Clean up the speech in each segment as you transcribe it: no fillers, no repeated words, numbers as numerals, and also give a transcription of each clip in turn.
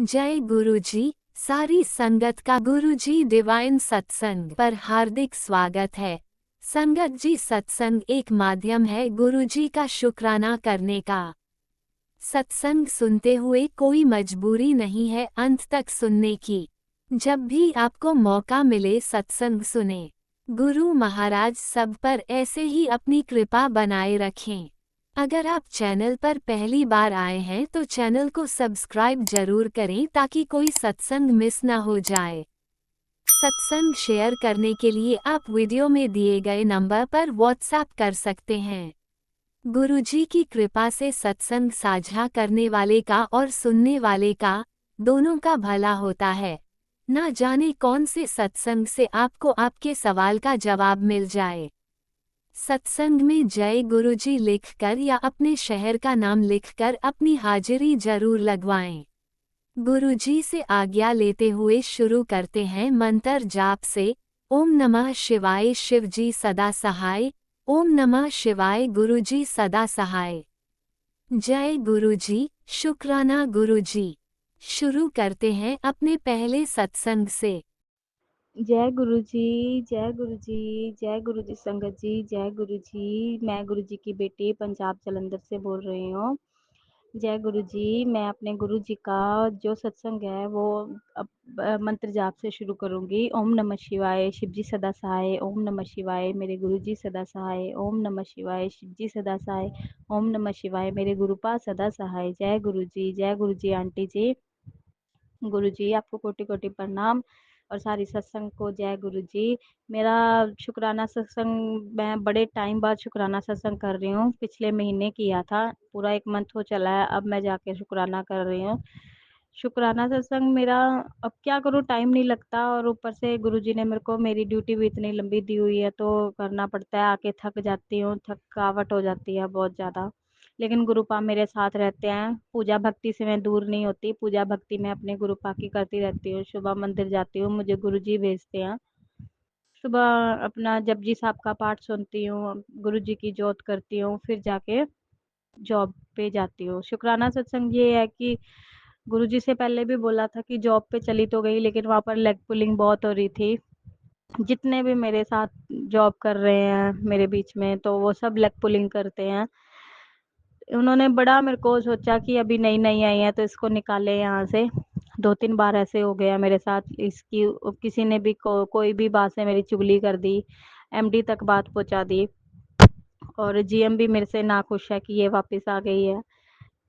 जय गुरुजी। सारी संगत का गुरुजी डिवाइन सत्संग पर हार्दिक स्वागत है। संगत जी, सत्संग एक माध्यम है गुरुजी का शुक्राना करने का। सत्संग सुनते हुए कोई मजबूरी नहीं है अंत तक सुनने की। जब भी आपको मौका मिले सत्संग सुने। गुरु महाराज सब पर ऐसे ही अपनी कृपा बनाए रखें। अगर आप चैनल पर पहली बार आए हैं तो चैनल को सब्सक्राइब जरूर करें ताकि कोई सत्संग मिस ना हो जाए। सत्संग शेयर करने के लिए आप वीडियो में दिए गए नंबर पर व्हाट्सएप कर सकते हैं। गुरुजी की कृपा से सत्संग साझा करने वाले का और सुनने वाले का दोनों का भला होता है। ना जाने कौन से सत्संग से आपको आपके सवाल का जवाब मिल जाए। सत्संग में जय गुरुजी लिखकर या अपने शहर का नाम लिखकर अपनी हाजिरी जरूर लगवाएं। गुरुजी से आज्ञा लेते हुए शुरू करते हैं मंत्र जाप से। ओम नमः शिवाय शिवजी सदा सहाय। ओम नमः शिवाय गुरुजी सदा सहाय। जय गुरुजी, शुक्राना गुरुजी। शुरू करते हैं अपने पहले सत्संग से। जय गुरु जी, जय गुरु जी, जय गुरु जी संगत जी, जय गुरु जी। मैं गुरु जी की बेटी पंजाब जलंधर से बोल रही हूँ। जय गुरु जी। मैं अपने गुरु जी का जो सत्संग है वो अब मंत्र जाप से शुरू करूँगी। ओम नमः शिवाय, शिव जी सदा सहाय। ओम नमः शिवाय, मेरे गुरु जी सदा सहाय। ओम नमः शिवाय, शिव जी सदा सहाय। ओम नमः शिवाय, मेरे गुरुपा सदा सहाय। जय गुरु जी, जय गुरु जी आंटी जी। गुरु जी आपको कोटि कोटि प्रणाम और सारी सत्संग को जय गुरु जी। मेरा शुक्राना सत्संग मैं बड़े टाइम बाद शुक्राना सत्संग कर रही हूँ। पिछले महीने किया था, पूरा 1 मंथ हो चला है, अब मैं जाके शुक्राना कर रही हूँ। शुक्राना सत्संग मेरा अब क्या करूँ, टाइम नहीं लगता और ऊपर से गुरुजी ने मेरे को मेरी ड्यूटी भी इतनी लंबी दी हुई है तो करना पड़ता है। आके थक जाती हूँ, थकावट हो जाती है बहुत ज़्यादा। लेकिन गुरुपा मेरे साथ रहते हैं। पूजा भक्ति से मैं दूर नहीं होती, पूजा भक्ति मैं अपने गुरुपा की करती रहती हूँ। सुबह मंदिर जाती हूँ, मुझे गुरुजी भेजते हैं। सुबह अपना जपजी साहब का पाठ सुनती हूँ, गुरुजी की जोत करती हूँ, फिर जाके जॉब पे जाती हूँ। शुक्राना सत्संग ये है कि गुरुजी से पहले भी बोला था कि जॉब पे चली तो गई लेकिन वहाँ पर लेग पुलिंग बहुत हो रही थी। जितने भी मेरे साथ जॉब कर रहे हैं मेरे बीच में तो वो सब लेग पुलिंग करते हैं। उन्होंने बड़ा मेरे को सोचा कि अभी नई नई आई है तो इसको निकाले यहाँ से। 2-3 बार ऐसे हो गया मेरे साथ। इसकी किसी ने भी कोई भी बात से मेरी चुगली कर दी, एमडी तक बात पहुंचा दी और जीएम भी मेरे से नाखुश है कि ये वापस आ गई है।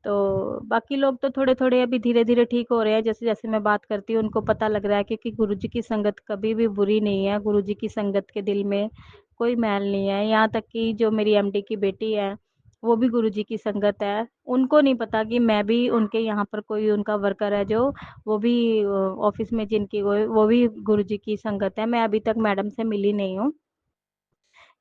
तो बाकी लोग तो थोड़े थोड़े अभी धीरे धीरे ठीक हो रहे हैं। जैसे जैसे मैं बात करती हूँ उनको पता लग रहा है कि गुरु जी की संगत कभी भी बुरी नहीं है। गुरु जी की संगत के दिल में कोई मैल नहीं है। यहाँ तक कि जो मेरी एमडी की बेटी है वो भी गुरु जी की संगत है। उनको नहीं पता कि मैं भी उनके यहाँ पर कोई उनका वर्कर है जो वो भी ऑफिस में जिनकी वो भी गुरु जी की संगत है। मैं अभी तक मैडम से मिली नहीं हूँ,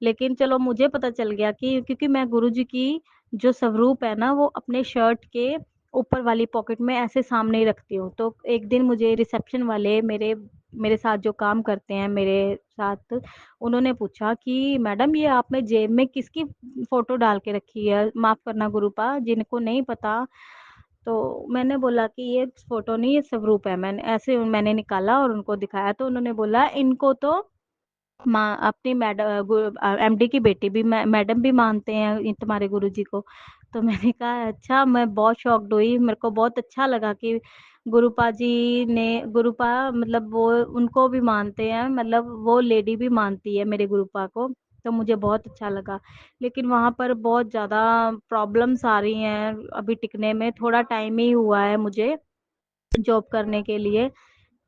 लेकिन चलो मुझे पता चल गया कि क्योंकि मैं गुरुजी की जो स्वरूप है ना वो अपने शर्ट के ऊपर वाली पॉकेट में ऐसे सामने ही रखती हूँ। तो एक दिन मुझे रिसेप्शन वाले मेरे मेरे साथ जो काम करते हैं मेरे साथ, उन्होंने पूछा कि मैडम ये आपने जेब में किसकी फोटो डाल के रखी है। माफ करना गुरुपा, जिनको नहीं पता। तो मैंने बोला कि ये फोटो नहीं, ये स्वरूप है। मैंने ऐसे मैंने निकाला और उनको दिखाया तो उन्होंने बोला इनको तो माँ अपनी मैडम एमडी की बेटी भी मैडम भी मानते हैं तुम्हारे गुरुजी को। तो मैंने कहा अच्छा। मैं बहुत शॉक्ड हुई, मेरे को बहुत अच्छा लगा कि गुरुपा जी ने गुरुपा मतलब वो उनको भी मानते हैं, मतलब वो लेडी भी मानती है मेरे गुरुपा को। तो मुझे बहुत अच्छा लगा। लेकिन वहाँ पर बहुत ज़्यादा प्रॉब्लम्स आ रही हैं अभी टिकने में। थोड़ा टाइम ही हुआ है मुझे जॉब करने के लिए।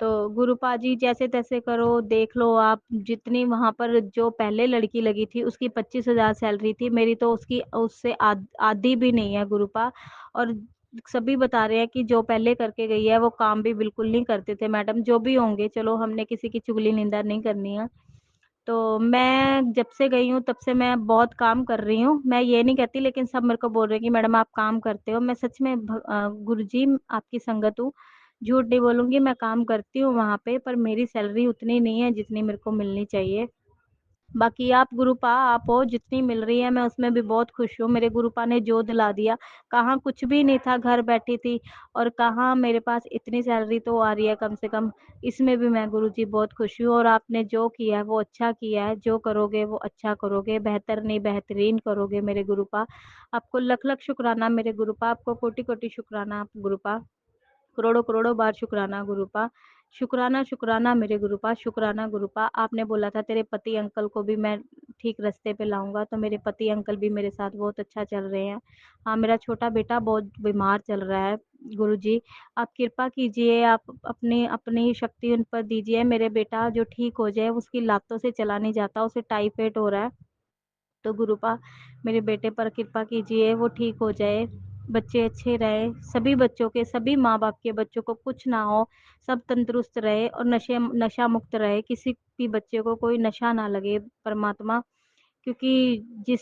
तो गुरुपा जी जैसे तैसे करो, देख लो आप। जितनी वहां पर जो पहले लड़की लगी थी उसकी 25,000 सैलरी थी, मेरी तो उसकी उससे आधी भी नहीं है गुरुपा। और सभी बता रहे हैं कि जो पहले करके गई है वो काम भी बिल्कुल नहीं करते थे। मैडम जो भी होंगे, चलो हमने किसी की चुगली निंदा नहीं करनी है। तो मैं जब से गई हूँ तब से मैं बहुत काम कर रही हूँ, मैं ये नहीं कहती, लेकिन सब मेरे को बोल रहे हैं कि मैडम आप काम करते हो। मैं सच में गुरुजी आपकी संगत हूँ, झूठ नहीं बोलूंगी। मैं काम करती हूँ वहाँ पे, पर मेरी सैलरी उतनी नहीं है जितनी मेरे को मिलनी चाहिए। बाकी आप गुरुपा आप हो, जितनी मिल रही है मैं उसमें भी बहुत खुश हूँ। मेरे गुरुपा ने जो दिला दिया, कहाँ कुछ भी नहीं था, घर बैठी थी और कहाँ मेरे पास इतनी सैलरी तो आ रही है कम से कम, इसमें भी मैं गुरुजी बहुत खुश हूँ। और आपने जो किया है वो अच्छा किया है, जो करोगे वो अच्छा करोगे, बेहतर नहीं बेहतरीन करोगे मेरे गुरुपा। आपको लख लख शुक्राना मेरे गुरुपा, आपको कोटि कोटि शुक्राना गुरुपा, करोड़ों करोड़ों बार शुक्राना गुरुपा। शुक्राना शुक्राना मेरे गुरुपा, शुक्राना गुरुपा। आपने बोला था तेरे पति अंकल को भी मैं ठीक रास्ते पे लाऊंगा, तो मेरे पति अंकल भी मेरे साथ बहुत अच्छा चल रहे हैं। हाँ, मेरा छोटा बेटा बहुत बीमार चल रहा है। गुरुजी, आप कृपा कीजिए, आप अपनी अपनी शक्ति उन पर दीजिए, मेरे बेटा जो ठीक हो जाए, उसकी लातों से चला नहीं जाता, उसे टाइफाइड हो रहा है। तो गुरुपा मेरे बेटे पर कृपा कीजिए, वो ठीक हो जाए, बच्चे अच्छे रहे, सभी बच्चों के, सभी माँ बाप के बच्चों को कुछ ना हो, सब तंदुरुस्त रहे और नशा मुक्त रहे, किसी भी बच्चे को कोई नशा ना लगे परमात्मा। क्योंकि जिस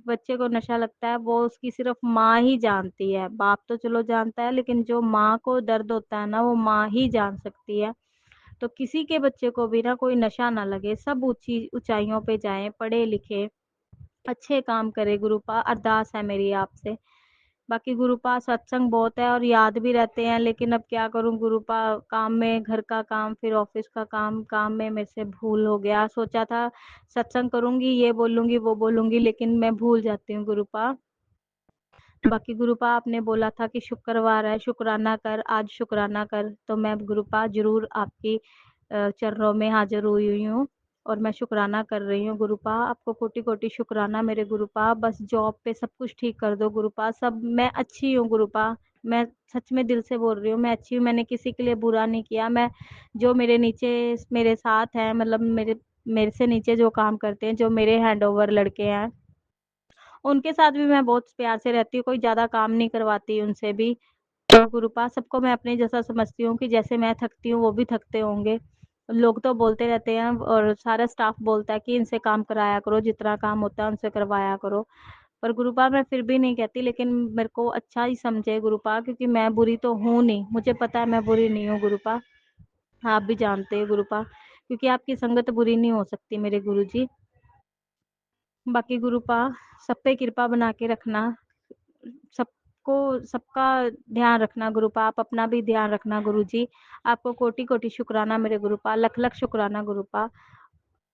बच्चे को नशा लगता है वो उसकी सिर्फ माँ ही जानती है, बाप तो चलो जानता है, लेकिन जो माँ को दर्द होता है ना, वो माँ ही जान सकती है। तो किसी के बच्चे को भी ना कोई नशा ना लगे, सब ऊंची ऊंचाइयों पे जाएं, पढ़े लिखे, अच्छे काम करे गुरुपा, अरदास है मेरी आपसे। बाकी गुरुपा सत्संग बहुत है और याद भी रहते हैं, लेकिन अब क्या करूं गुरुपा, काम में, घर का काम, फिर ऑफिस का काम, काम में मेरे से भूल हो गया। सोचा था सत्संग करूंगी, ये बोलूंगी वो बोलूंगी, लेकिन मैं भूल जाती हूँ गुरुपा। बाकी गुरुपा आपने बोला था कि शुक्रवार है, शुक्राना कर, आज शुक्राना कर, तो मैं गुरुपा जरूर आपकी चरणों में हाजिर हुई हुई हूँ और मैं शुक्राना कर रही हूँ गुरुपा। आपको कोटि कोटि शुक्राना मेरे गुरुपा, बस जॉब पे सब कुछ ठीक कर दो गुरुपा, सब मैं अच्छी हूँ गुरुपा, मैं सच में दिल से बोल रही हूँ, मैं अच्छी हूँ, मैंने किसी के लिए बुरा नहीं किया। मैं जो मेरे नीचे मेरे साथ हैं, मतलब मेरे मेरे से नीचे जो काम करते हैं, जो मेरे हैंड ओवर लड़के हैं, उनके साथ भी मैं बहुत प्यार से रहती हूँ, कोई ज़्यादा काम नहीं करवाती उनसे भी। तो गुरुपा सबको मैं अपने जैसा समझती हूँ कि जैसे मैं थकती हूँ वो भी थकते होंगे। लोग तो बोलते रहते हैं और सारा स्टाफ बोलता है कि इनसे काम कराया करो, जितना काम होता है उनसे करवाया करो। पर गुरुपा मैं फिर भी नहीं कहती, लेकिन मेरे को अच्छा ही समझे गुरुपा, क्योंकि मैं बुरी तो हूँ नहीं, मुझे पता है मैं बुरी नहीं हूँ गुरुपा, आप भी जानते हैं गुरुपा, क्योंकि आपकी संगत बुरी नहीं हो सकती मेरे गुरुजी। बाकी गुरुपा सब पे कृपा बना के रखना, सबको, सबका ध्यान रखना गुरुपा, आप अपना भी ध्यान रखना गुरुजी। आपको कोटि कोटि शुक्राना मेरे गुरुपा, लख लख शुक्राना गुरुपा।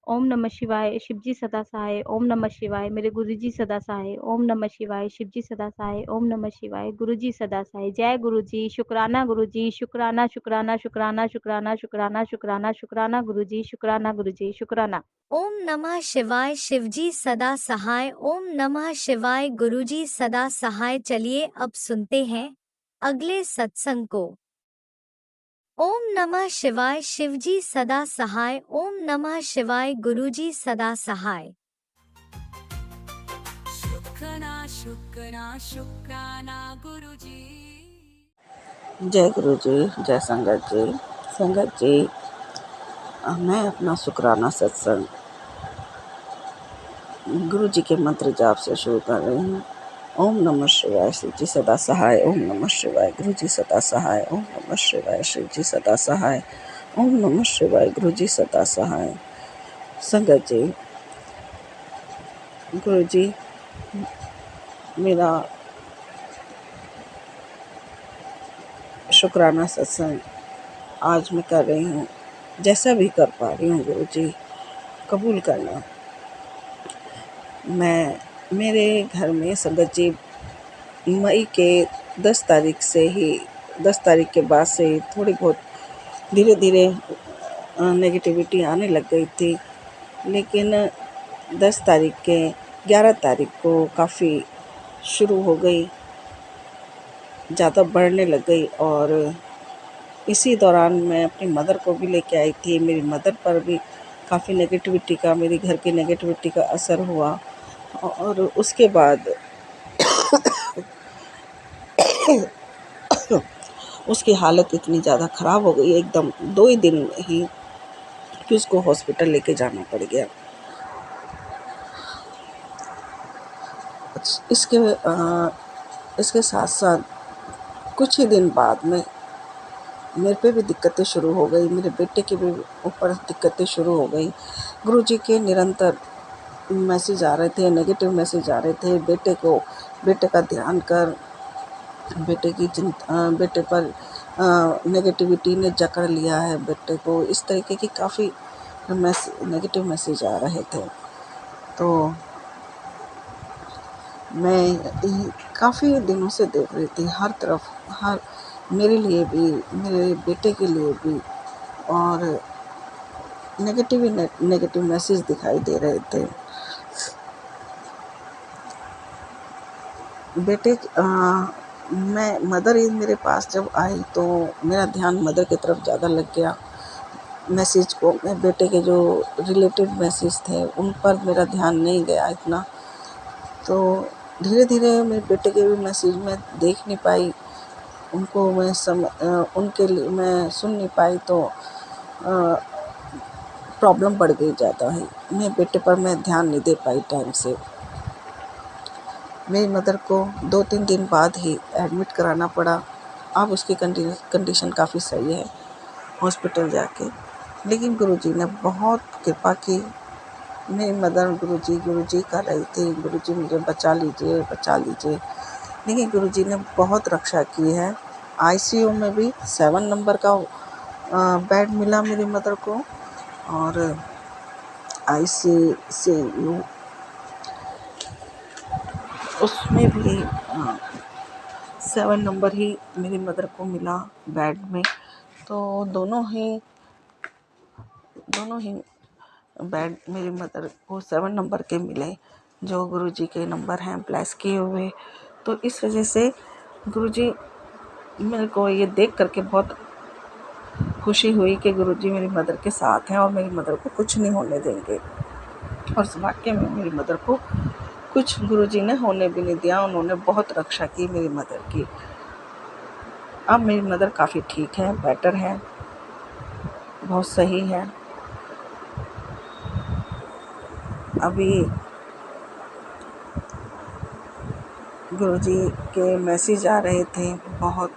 ओम नमः शिवाय, शिवजी सदा सहाय, ओम नमः शिवाय, मेरे गुरुजी सदा सहाय, ओम नमः शिवाय, शिवजी सदा सहाय, ओम नमः शिवाय, गुरुजी सदा सहाय। जय गुरुजी, शुक्राना गुरुजी, शुक्राना शुक्राना शुक्राना शुक्राना शुक्राना शुक्राना शुक्राना गुरुजी, शुक्राना गुरुजी, शुक्राना। ओम नमः शिवाय, शिवजी सदा सहाय। ओम नमः शिवाय, गुरुजी सदा सहाय। चलिए अब सुनते हैं अगले सत्संग को। ओम नमः शिवाय, शिवजी सदा सहाय। ओम नमः शिवाय, गुरुजी सदा सहाय। शुक्राना शुक्राना शुक्राना गुरुजी। जय गुरु जी, जय संगत जी। संगत जी, मैं अपना शुक्राना सत्संग गुरु जी के मंत्र जाप से शुरू कर रही हूँ। ओम नमः शिवाय, शिव जी सदा सहाय। ओम नमः शिवाय, गुरु जी सदा सहाय। ओम नमः शिवाय, शिव जी सदा सहाय। ओम नमः शिवाय, गुरु जी सदा सहाय। संगत जी, गुरु जी मेरा शुक्राना सत्संग आज मैं कर रही हूँ, जैसा भी कर पा रही हूँ गुरु जी कबूल करना। मैं मेरे घर में संगत जी मई के 10 तारीख से ही 10 तारीख के बाद से थोड़ी बहुत धीरे धीरे नेगेटिविटी आने लग गई थी, लेकिन 10 तारीख के 11 तारीख को काफ़ी शुरू हो गई, ज़्यादा बढ़ने लग गई। और इसी दौरान मैं अपनी मदर को भी लेके आई थी, मेरी मदर पर भी काफ़ी नेगेटिविटी का, मेरी घर की नेगेटिविटी का असर हुआ। और उसके बाद उसकी हालत इतनी ज़्यादा ख़राब हो गई एकदम 2 ही दिन में ही कि उसको हॉस्पिटल लेके जाना पड़ गया। इसके इसके साथ साथ कुछ ही दिन बाद में मेरे पे भी दिक्कतें शुरू हो गई, मेरे बेटे के भी ऊपर दिक्कतें शुरू हो गई। गुरुजी के निरंतर मैसेज आ रहे थे, नेगेटिव मैसेज आ रहे थे। बेटे का ध्यान कर, बेटे पर नेगेटिविटी ने जकड़ लिया है बेटे को, इस तरीके की काफ़ी नेगेटिव मैसेज आ रहे थे। तो मैं काफ़ी दिनों से देख रही थी, हर तरफ, हर मेरे लिए भी, मेरे बेटे के लिए भी, और नेगेटिव मैसेज दिखाई दे रहे थे। मैं मदर मेरे पास जब आई तो मेरा ध्यान मदर की तरफ ज़्यादा लग गया। मैसेज को, मैं बेटे के जो रिलेटेड मैसेज थे उन पर मेरा ध्यान नहीं गया इतना। तो धीरे धीरे मेरे बेटे के भी मैसेज मैं देख नहीं पाई, उनको उनके लिए मैं सुन नहीं पाई, तो प्रॉब्लम बढ़ गई ज़्यादा ही। मैं बेटे पर मैं ध्यान नहीं दे पाई टाइम से। मेरी मदर को 2-3 दिन बाद ही एडमिट कराना पड़ा। अब उसकी कंडीशन काफ़ी सही है हॉस्पिटल जाके। लेकिन गुरुजी ने बहुत कृपा की। मेरी मदर गुरुजी कर रही थी, गुरुजी मुझे बचा लीजिए, बचा लीजिए। लेकिन गुरुजी ने बहुत रक्षा की है। आईसीयू में भी 7 नंबर का बेड मिला मेरी मदर को, और आईसीयू उसमें भी 7 नंबर ही मेरी मदर को मिला बेड में। तो दोनों ही बेड मेरी मदर को 7 नंबर के मिले, जो गुरुजी के नंबर हैं ब्लेस किए हुए। तो इस वजह से गुरुजी, मेरे को ये देख करके बहुत खुशी हुई कि गुरुजी मेरी मदर के साथ हैं और मेरी मदर को कुछ नहीं होने देंगे। और वाकई में मेरी मदर को कुछ गुरुजी ने होने भी नहीं दिया। उन्होंने बहुत रक्षा की मेरी मदर की। अब मेरी मदर काफ़ी ठीक है, बेटर है, बहुत सही है। अभी गुरुजी के मैसेज आ रहे थे, बहुत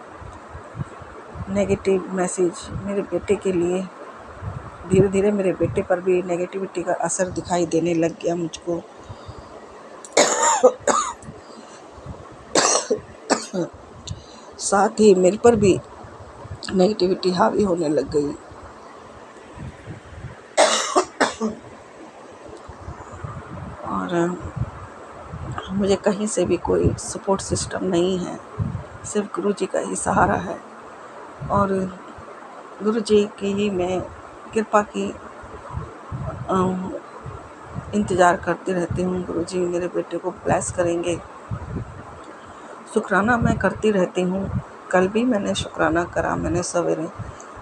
नेगेटिव मैसेज मेरे बेटे के लिए। धीरे धीरे मेरे बेटे पर भी नेगेटिविटी का असर दिखाई देने लग गया मुझको। साथ ही मेरे पर भी नेगेटिविटी हावी होने लग गई। और मुझे कहीं से भी कोई सपोर्ट सिस्टम नहीं है, सिर्फ गुरुजी का ही सहारा है। और गुरुजी की ही मैं कृपा की इंतज़ार करती रहती हूँ। गुरुजी मेरे बेटे को ब्लेस करेंगे। शुक्राना मैं करती रहती हूँ। कल भी मैंने शुक्राना करा, मैंने सवेरे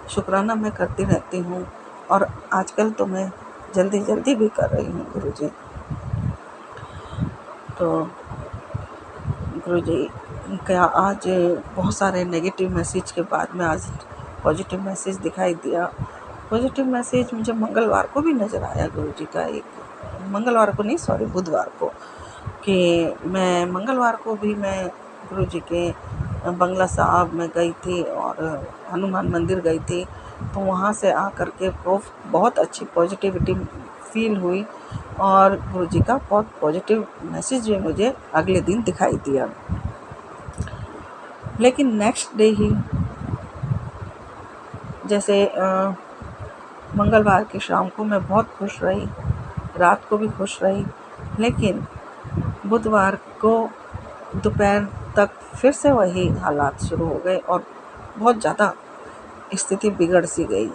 शुक्राना मैं करती रहती हूँ। और आजकल तो मैं जल्दी भी कर रही हूँ गुरुजी। तो गुरुजी क्या, आज बहुत सारे नेगेटिव मैसेज के बाद में आज पॉजिटिव मैसेज दिखाई दिया। पॉजिटिव मैसेज मुझे मंगलवार को भी नज़र आया गुरुजी का, बुधवार को, कि मैं मंगलवार को भी मैं गुरुजी के बंगला साहब में गई थी और हनुमान मंदिर गई थी। तो वहाँ से आकर के बहुत अच्छी पॉजिटिविटी फील हुई और गुरुजी का बहुत पॉजिटिव मैसेज भी मुझे अगले दिन दिखाई दिया। लेकिन नेक्स्ट डे ही, जैसे मंगलवार की शाम को मैं बहुत खुश रही, रात को भी खुश रही, लेकिन बुधवार को दोपहर तक फिर से वही हालात शुरू हो गए और बहुत ज़्यादा स्थिति बिगड़ सी गई।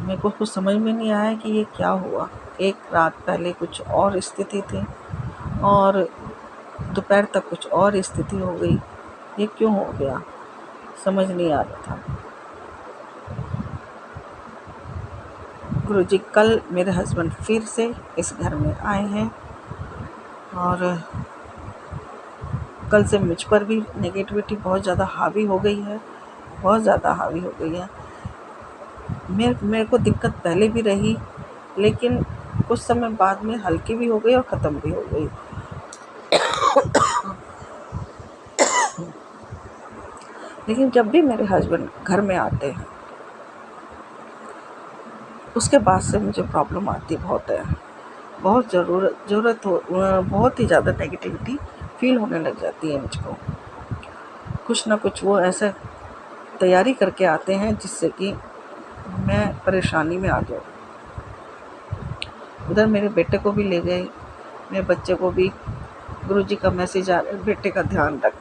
मेरे को कुछ समझ में नहीं आया कि ये क्या हुआ। एक रात पहले कुछ और स्थिति थी और दोपहर तक कुछ और स्थिति हो गई। ये क्यों हो गया, समझ नहीं आ रहा था। गुरुजी कल मेरे हस्बैंड फिर से इस घर में आए हैं और कल से मुझ पर भी नेगेटिविटी बहुत ज़्यादा हावी हो गई है, बहुत ज़्यादा हावी हो गई है। मेरे को दिक्कत पहले भी रही, लेकिन कुछ समय बाद में हल्की भी हो गई और ख़त्म भी हो गई। लेकिन जब भी मेरे हस्बैंड घर में आते हैं उसके बाद से मुझे प्रॉब्लम आती बहुत है। बहुत बहुत ही ज़्यादा नेगेटिविटी फील होने लग जाती है मुझको। कुछ ना कुछ वो ऐसा तैयारी करके आते हैं जिससे कि मैं परेशानी में आ जाऊँ। उधर मेरे बेटे को भी ले गए, मेरे बच्चे को भी गुरुजी का मैसेज आ रहा है, बेटे का ध्यान रख।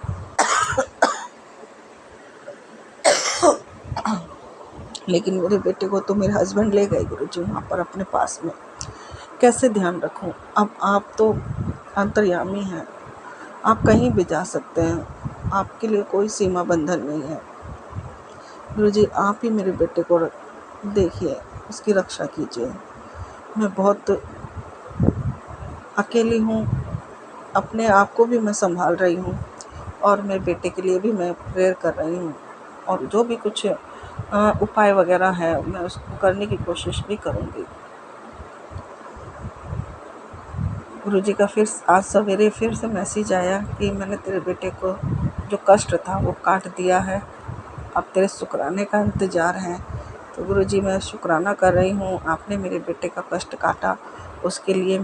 लेकिन मेरे बेटे को तो मेरे हस्बैंड ले गए गुरुजी वहाँ पर अपने पास में। कैसे ध्यान रखूं? अब आप तो अंतर्यामी हैं, आप कहीं भी जा सकते हैं, आपके लिए कोई सीमा बंधन नहीं है। गुरुजी आप ही मेरे बेटे को देखिए, उसकी रक्षा कीजिए। मैं बहुत अकेली हूँ, अपने आप को भी मैं संभाल रही हूँ और मेरे बेटे के लिए भी मैं प्रेयर कर रही हूँ, और जो भी कुछ उपाय वगैरह है मैं उसको करने की कोशिश भी करूँगी। गुरुजी का फिर आज सवेरे फिर से मैसेज आया कि मैंने तेरे बेटे को जो कष्ट था वो काट दिया है, अब तेरे शुक्राने का इंतज़ार है। तो गुरुजी मैं शुक्राना कर रही हूँ, आपने मेरे बेटे का कष्ट काटा, उसके लिए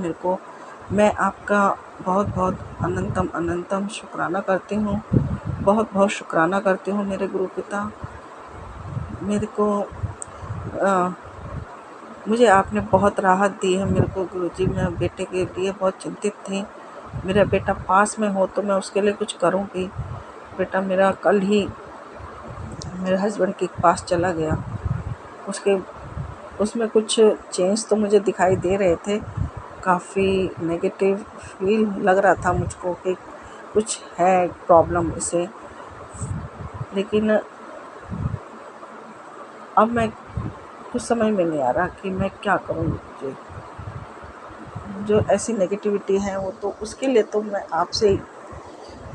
मैं आपका बहुत बहुत अनंतम अनंतम शुक्राना करती हूँ। बहुत बहुत शुक्राना करती हूँ मेरे गुरु पिता। मुझे आपने बहुत राहत दी है मेरे को गुरुजी। मैं बेटे के लिए बहुत चिंतित थी, मेरा बेटा पास में हो तो मैं उसके लिए कुछ करूँगी। बेटा मेरा कल ही मेरे हस्बैंड के पास चला गया, उसमें कुछ चेंज तो मुझे दिखाई दे रहे थे, काफ़ी नेगेटिव फील लग रहा था मुझको कि कुछ है प्रॉब्लम इसे। लेकिन अब मैं कुछ समझ में नहीं आ रहा कि मैं क्या करूँ। जो ऐसी नेगेटिविटी है वो तो उसके लिए तो मैं आपसे ही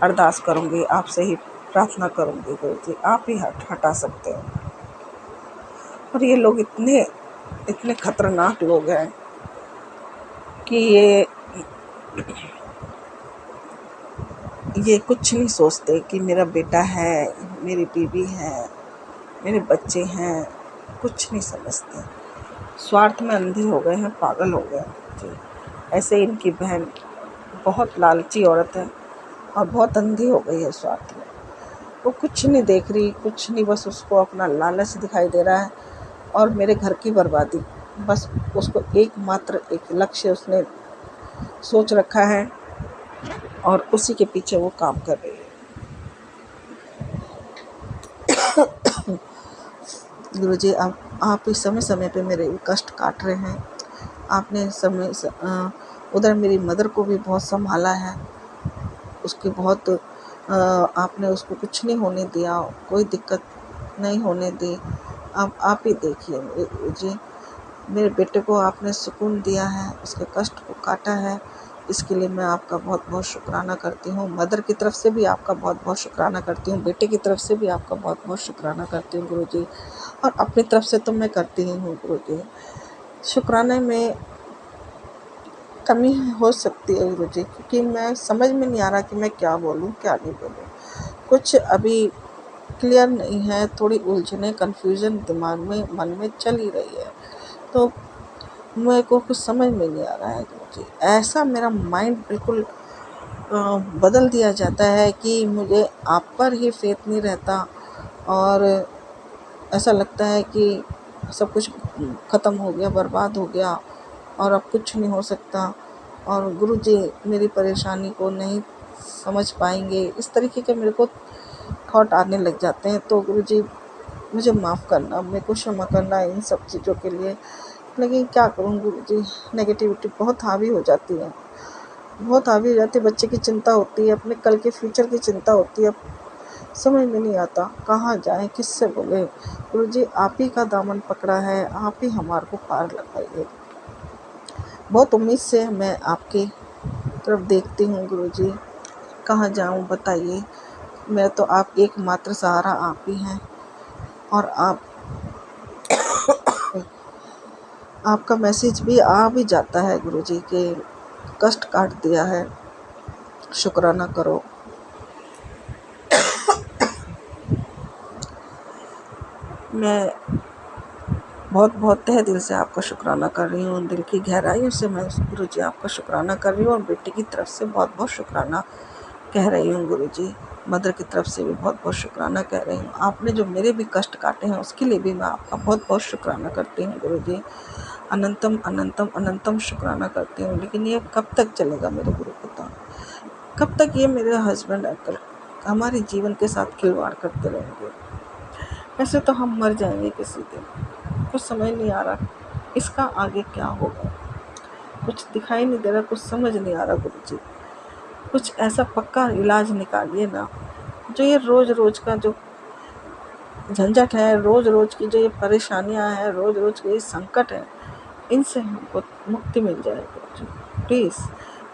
अरदास करूँगी, आपसे ही प्रार्थना करूँगी गुरुजी, आप ही हटा सकते हो। और ये लोग इतने खतरनाक लोग हैं कि ये कुछ नहीं सोचते कि मेरा बेटा है, मेरी बीवी है, मेरे बच्चे हैं, कुछ नहीं समझते। स्वार्थ में अंधे हो गए हैं, पागल हो गए हैं। ऐसे इनकी बहन बहुत लालची औरत है और बहुत अंधी हो गई है स्वार्थ में। वो कुछ नहीं देख रही, कुछ नहीं, बस उसको अपना लालच दिखाई दे रहा है और मेरे घर की बर्बादी। बस उसको एकमात्र एक लक्ष्य उसने सोच रखा है और उसी के पीछे वो काम कर रही है। गुरुजी आप इस समय पे मेरे कष्ट काट रहे हैं। आपने उधर मेरी मदर को भी बहुत संभाला है, उसकी बहुत आपने उसको कुछ नहीं होने दिया, कोई दिक्कत नहीं होने दी। अब आप ही देखिए गुरुजी, मेरे बेटे को आपने सुकून दिया है, उसके कष्ट को काटा है, इसके लिए मैं आपका बहुत बहुत शुक्राना करती हूँ। मदर की तरफ से भी आपका बहुत बहुत शुक्राना करती हूँ, बेटे की तरफ से भी आपका बहुत बहुत शुक्राना करती हूँ गुरुजी, और अपनी तरफ से तो मैं करती ही हूँ गुरुजी। शुक्राने में कमी हो सकती है गुरुजी, क्योंकि मैं समझ में नहीं आ रहा कि मैं क्या बोलूँ क्या नहीं बोलूँ। कुछ अभी क्लियर नहीं है, थोड़ी उलझने कन्फ्यूज़न दिमाग में मन में चल ही रही है, तो मेरे को कुछ समझ में नहीं आ रहा है गुरुजी। ऐसा मेरा माइंड बिल्कुल बदल दिया जाता है कि मुझे आप पर ही फेथ नहीं रहता और ऐसा लगता है कि सब कुछ ख़त्म हो गया, बर्बाद हो गया और अब कुछ नहीं हो सकता और गुरुजी मेरी परेशानी को नहीं समझ पाएंगे। इस तरीके के मेरे को थॉट आने लग जाते हैं। तो गुरुजी मुझे माफ़ करना, मेरे को क्षमा करना इन सब चीज़ों के लिए। लेकिन क्या करूँ गुरुजी, नेगेटिविटी बहुत हावी हो जाती है, बहुत हावी हो जाती है। बच्चे की चिंता होती है, अपने कल के फ्यूचर की चिंता होती है, समझ में नहीं आता कहाँ जाएं, किससे बोले। गुरुजी आप ही का दामन पकड़ा है, आप ही हमारे को पार लगाइए। बहुत उम्मीद से मैं आपकी तरफ देखती हूँ गुरुजी, कहाँ जाऊँ बताइए। मेरा तो आप एकमात्र सहारा आप ही हैं और आपका मैसेज भी आ भी जाता है गुरुजी के कष्ट काट दिया है, शुक्राना करो। मैं बहुत बहुत तहे दिल से आपका शुक्राना कर रही हूँ। दिल की गहराइयों से मैं गुरुजी आपका शुक्राना कर रही हूँ और बेटी की तरफ से बहुत बहुत शुक्राना कह रही हूँ गुरुजी। मदर की तरफ से भी बहुत बहुत शुक्राना कह रही हूँ। आपने जो मेरे भी कष्ट काटे हैं उसके लिए भी मैं आपका बहुत बहुत शुक्राना करती हूँ गुरुजी। अनंतम अनंतम अनंतम शुक्राना करती हूँ। लेकिन ये कब तक चलेगा मेरे गुरुपिता? कब तक ये मेरे हस्बैंड अंकल हमारे जीवन के साथ खिलवाड़ करते रहेंगे? ऐसे तो हम मर जाएंगे किसी दिन। कुछ समझ नहीं आ रहा इसका आगे क्या होगा। कुछ दिखाई नहीं दे रहा, कुछ समझ नहीं आ रहा गुरुजी। कुछ ऐसा पक्का इलाज निकालिए ना, जो ये रोज रोज का जो झंझट है, रोज रोज की जो ये परेशानियां हैं, रोज रोज के ये संकट है, इनसे हमको मुक्ति मिल जाए गुरुजी। प्लीज़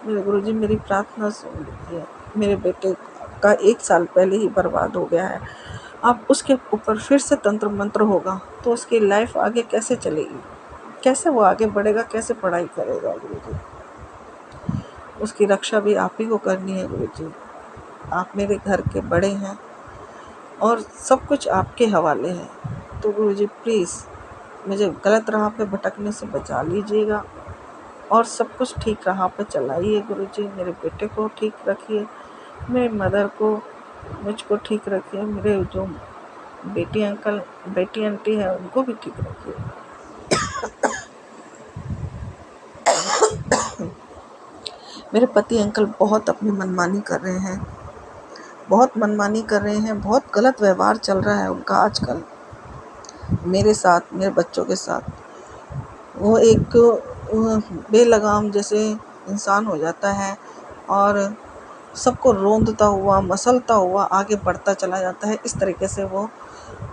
मेरे गुरुजी मेरी प्रार्थना सुन लीजिए। मेरे बेटे का 1 साल पहले ही बर्बाद हो गया है। अब उसके ऊपर फिर से तंत्र मंत्र होगा तो उसकी लाइफ आगे कैसे चलेगी? कैसे वो आगे बढ़ेगा? कैसे पढ़ाई करेगा गुरुजी? उसकी रक्षा भी आप ही को करनी है गुरुजी। आप मेरे घर के बड़े हैं और सब कुछ आपके हवाले है। तो गुरुजी प्लीज़ मुझे गलत राह पे भटकने से बचा लीजिएगा और सब कुछ ठीक राह पे चलाइए गुरुजी। मेरे बेटे को ठीक रखिए, मेरे मदर को, मुझको ठीक रखिए, मेरे जो बेटी अंकल बेटी आंटी है उनको भी ठीक रखिए। मेरे पति अंकल बहुत अपनी मनमानी कर रहे हैं, बहुत मनमानी कर रहे हैं, बहुत गलत व्यवहार चल रहा है उनका आजकल मेरे साथ, मेरे बच्चों के साथ। वो एक बेलगाम जैसे इंसान हो जाता है और सबको रोंदता हुआ, मसलता हुआ आगे बढ़ता चला जाता है। इस तरीके से वो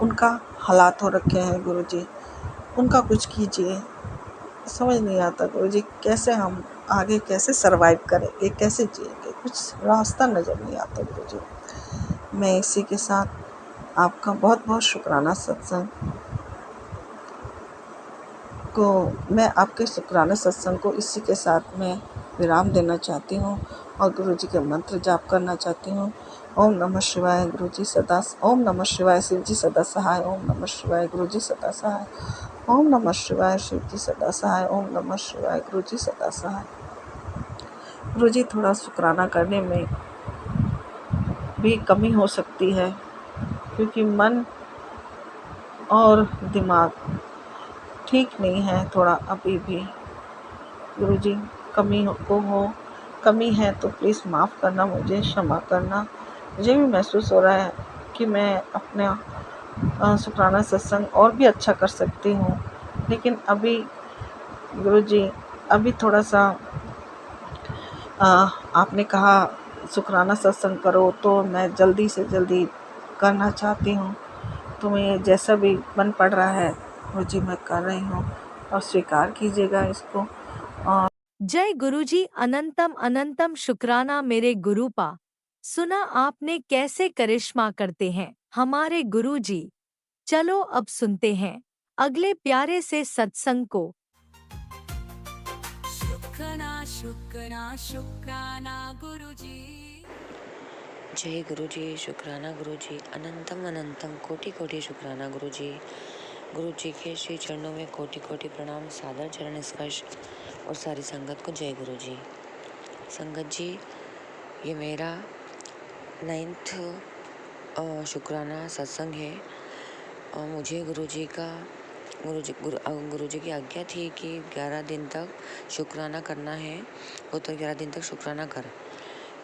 उनका हालात हो रखे हैं गुरुजी। उनका कुछ कीजिए। समझ नहीं आता गुरुजी कैसे हम आगे कैसे सरवाइव करेंगे, कैसे जिएंगे, कुछ रास्ता नज़र नहीं आता गुरुजी। मैं इसी के साथ आपका बहुत बहुत शुक्राना सत्संग को मैं आपके शुक्राना सत्संग को इसी के साथ मैं विराम देना चाहती हूँ और गुरुजी के मंत्र जाप करना चाहती हूँ। ओम नमः शिवाय गुरुजी सदा, ओम नमः शिवाय शिवजी सदा सहाय, ओम नमः शिवाय गुरुजी सदा सहाय, ओम नमः शिवाय शिवजी सदा सहाय, ओम नमः शिवाय गुरुजी सदा सहाय। गुरुजी थोड़ा शुक्राना करने में भी कमी हो सकती है क्योंकि मन और दिमाग ठीक नहीं है थोड़ा अभी भी। गुरुजी कमी है तो प्लीज़ माफ़ करना, मुझे क्षमा करना। मुझे भी महसूस हो रहा है कि मैं अपना शुक्राना सत्संग और भी अच्छा कर सकती हूँ, लेकिन अभी गुरुजी अभी थोड़ा सा आपने कहा शुक्राना सत्संग करो तो मैं जल्दी से जल्दी करना चाहती हूँ। तो मैं जैसा भी मन पड़ रहा है गुरुजी मैं कर रही हूँ और स्वीकार कीजिएगा इसको। और जय गुरुजी। अनंतम अनंतम शुक्राना मेरे गुरुपा। सुना आपने कैसे करिश्मा करते हैं हमारे गुरुजी। चलो अब सुनते हैं अगले प्यारे से सत्संग को। शुक्राना शुक्राना शुक्राना गुरुजी। जय गुरुजी। शुक्राना गुरुजी। अनंतम अनंतम कोटि कोटि शुक्राना गुरुजी। गुरुजी के श्री चरणों में कोटि कोटि प्रणाम, सादर चरण स्पर्श और सारी संगत को जय गुरुजी। संगत जी, ये मेरा 9th शुक्राना सत्संग है और मुझे गुरुजी की आज्ञा थी कि 11 दिन तक शुक्राना करना है, वो तो 11 दिन तक शुक्राना कर।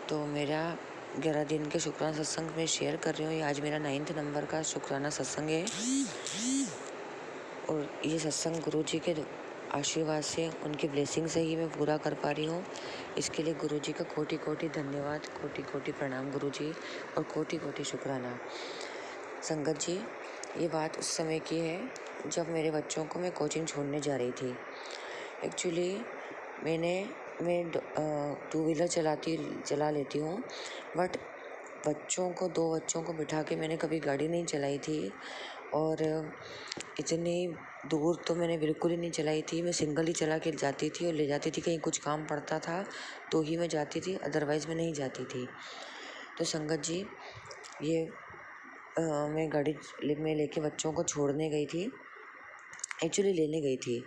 तो मेरा 11 दिन के शुक्राना सत्संग में शेयर कर रही हूँ। ये आज मेरा 9th नंबर का शुक्राना सत्संग है और ये सत्संग गुरुजी के आशीर्वाद से, उनकी ब्लेसिंग से ही मैं पूरा कर पा रही हूँ। इसके लिए गुरुजी का कोटि कोटि धन्यवाद, कोटि कोटि प्रणाम गुरुजी और कोटि कोटि शुक्राना। संगत जी, ये बात उस समय की है जब मेरे बच्चों को मैं कोचिंग छोड़ने जा रही थी। एक्चुअली मैं 2 व्हीलर चला लेती हूँ, बट 2 बच्चों को बिठा के मैंने कभी गाड़ी नहीं चलाई थी और इतनी दूर तो मैंने बिल्कुल ही नहीं चलाई थी। मैं सिंगल ही चला के जाती थी और ले जाती थी। कहीं कुछ काम पड़ता था तो ही मैं जाती थी, अदरवाइज़ मैं नहीं जाती थी। तो संगत जी, ये मैं गाड़ी में लेके बच्चों को छोड़ने गई थी। एक्चुअली लेने गई थी,